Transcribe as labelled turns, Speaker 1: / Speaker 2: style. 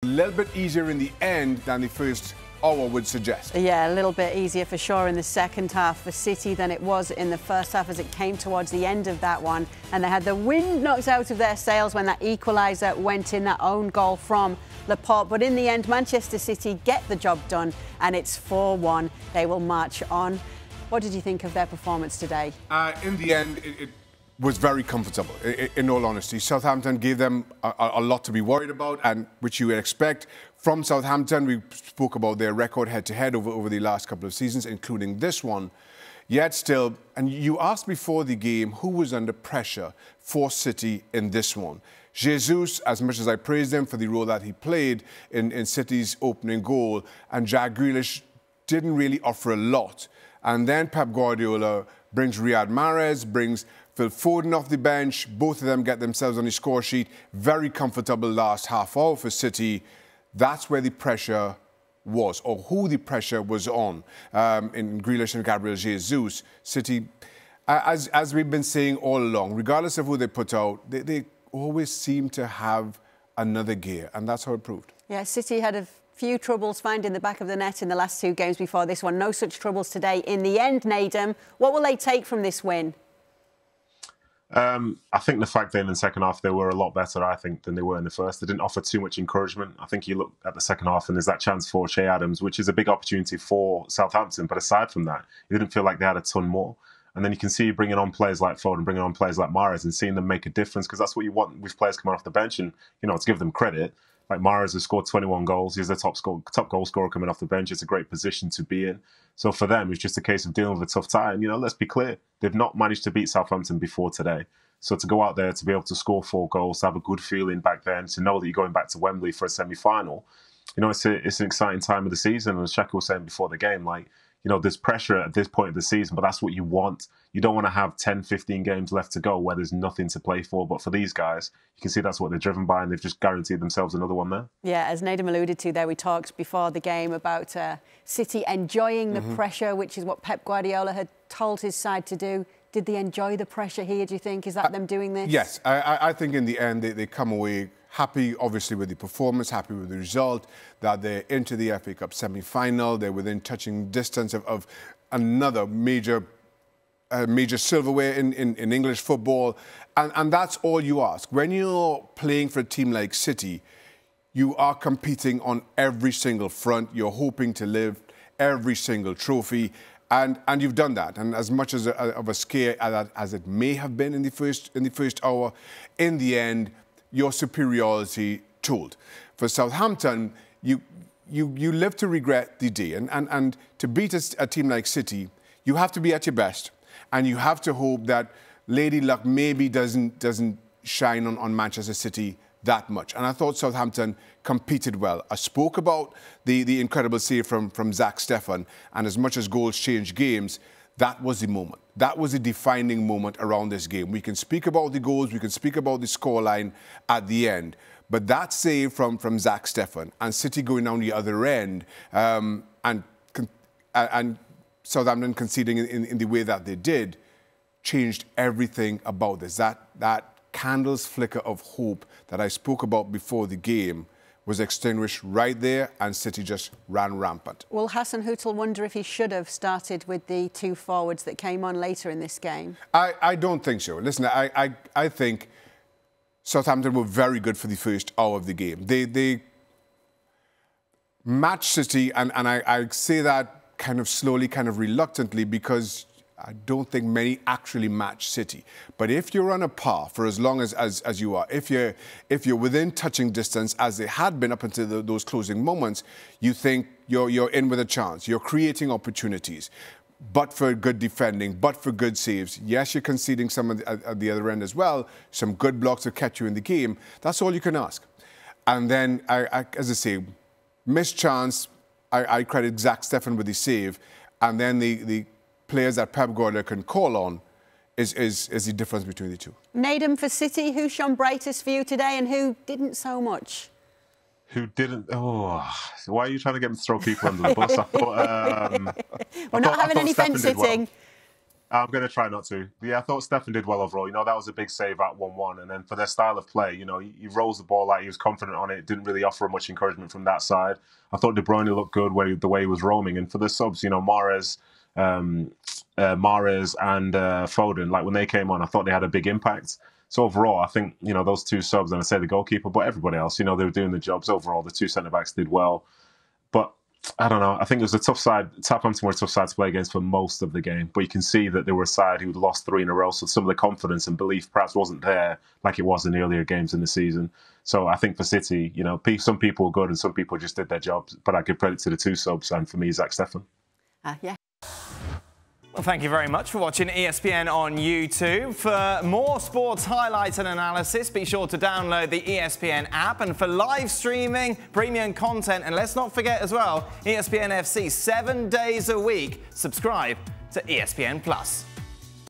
Speaker 1: A little bit easier in the end than the first hour would suggest.
Speaker 2: Yeah, a little bit easier for sure in the second half for City than it was in the first half as it came towards the end of that one. And they had the wind knocked out of their sails when that equaliser went in, that own goal from Laporte. But in the end, Manchester City get the job done and it's 4-1. They will march on. What did you think of their performance today?
Speaker 1: In the end, it was very comfortable, in all honesty. Southampton gave them a lot to be worried about, and which you would expect from Southampton. We spoke about their record head-to-head over the last couple of seasons, including this one. Yet still, and you asked before the game who was under pressure for City in this one. Jesus, as much as I praised him for the role that he played in City's opening goal, and Jack Grealish didn't really offer a lot. And then Pep Guardiola brings Riyad Mahrez, brings Phil Foden off the bench. Both of them get themselves on the score sheet. Very comfortable last half hour for City. That's where the pressure was, or who the pressure was on in Grealish and Gabriel Jesus. City, as we've been saying all along, regardless of who they put out, they always seem to have another gear, and that's how it proved.
Speaker 2: Yeah, City had a few troubles finding the back of the net in the last two games before this one. No such troubles today. In the end, Nedum, what will they take from this win?
Speaker 3: I think the fact that in the second half they were a lot better, I think, than they were in the first. They didn't offer too much encouragement. I think you look at the second half and there's that chance for Che Adams, which is a big opportunity for Southampton. But aside from that, it didn't feel like they had a ton more. And then you can see bringing on players like Foden, bringing on players like Mahrez and seeing them make a difference, because that's what you want with players coming off the bench. And, you know, to give them credit, like Mahrez has scored 21 goals. He's the top goal scorer coming off the bench. It's a great position to be in. So for them, it's just a case of dealing with a tough time. You know, let's be clear. They've not managed to beat Southampton before today. So to go out there, to be able to score 4 goals, to have a good feeling back then, to know that you're going back to Wembley for a semi-final, you know, it's an exciting time of the season. And as Shaka was saying before the game, like, you know, there's pressure at this point of the season, but that's what you want. You don't want to have 10, 15 games left to go where there's nothing to play for. But for these guys, you can see that's what they're driven by, and they've just guaranteed themselves another one there.
Speaker 2: Yeah, as Nedum alluded to there, we talked before the game about City enjoying the pressure, which is what Pep Guardiola had told his side to do. Did they enjoy the pressure here, do you think? Is that them doing this?
Speaker 1: Yes, I think in the end they come away happy, obviously, with the performance, happy with the result, that they're into the FA Cup semi-final. They're within touching distance of another major silverware in English football. And that's all you ask. When you're playing for a team like City, you are competing on every single front. You're hoping to lift every single trophy. And you've done that. And as much of a scare as it may have been in the first hour, in the end, your superiority told. For Southampton, you live to regret the day. And to beat a team like City, you have to be at your best. And you have to hope that Lady Luck maybe doesn't shine on Manchester City that much. And I thought Southampton competed well. I spoke about the incredible save from Zach Steffen, and as much as goals change games, that was the moment. That was the defining moment around this game. We can speak about the goals, we can speak about the scoreline at the end, but that save from Zach Steffen and City going down the other end and Southampton conceding in the way that they did changed everything about this. That candle's flicker of hope that I spoke about before the game was extinguished right there, and City just ran rampant.
Speaker 2: Will Hassan Hutel wonder if he should have started with the 2 forwards that came on later in this game?
Speaker 1: I don't think so. Listen, I think Southampton were very good for the first hour of the game. They matched City, and I say that kind of slowly, kind of reluctantly, because I don't think many actually match City. But if you're on a par for as long as you are, if you're within touching distance, as they had been up until those closing moments, you think you're in with a chance. You're creating opportunities, but for good defending, but for good saves. Yes, you're conceding some at the other end as well. Some good blocks to catch you in the game. That's all you can ask. And then, as I say, missed chance. I credit Zach Steffen with the save, and then the players that Pep Guardiola can call on is the difference between the two.
Speaker 2: Nedum, for City, who shone brightest for you today and who didn't so much?
Speaker 3: Who didn't? Oh, why are you trying to get me to throw people under the bus? I thought,
Speaker 2: We're not having any fence sitting.
Speaker 3: I'm going to try not to. Yeah, I thought Stefan did well overall. You know, that was a big save at 1-1. And then for their style of play, you know, he rolls the ball out. He was confident on it. Didn't really offer much encouragement from that side. I thought De Bruyne looked good the way he was roaming. And for the subs, you know, Mahrez and Foden, like when they came on, I thought they had a big impact. So overall, I think, you know, those two subs, and I say the goalkeeper, but everybody else, you know, they were doing the jobs. Overall, the two centre-backs did well. But I don't know. I think it was a tough side. Southampton were a tough side to play against for most of the game. But you can see that they were a side who'd lost 3 in a row. So some of the confidence and belief perhaps wasn't there like it was in the earlier games in the season. So I think for City, you know, some people were good and some people just did their jobs. But I give credit to the two subs, and for me, Zach Steffen.
Speaker 2: Yeah.
Speaker 4: Well, thank you very much for watching ESPN on YouTube. For more sports highlights and analysis, be sure to download the ESPN app. And for live streaming, premium content, and let's not forget as well, ESPN FC 7 days a week. Subscribe to ESPN+.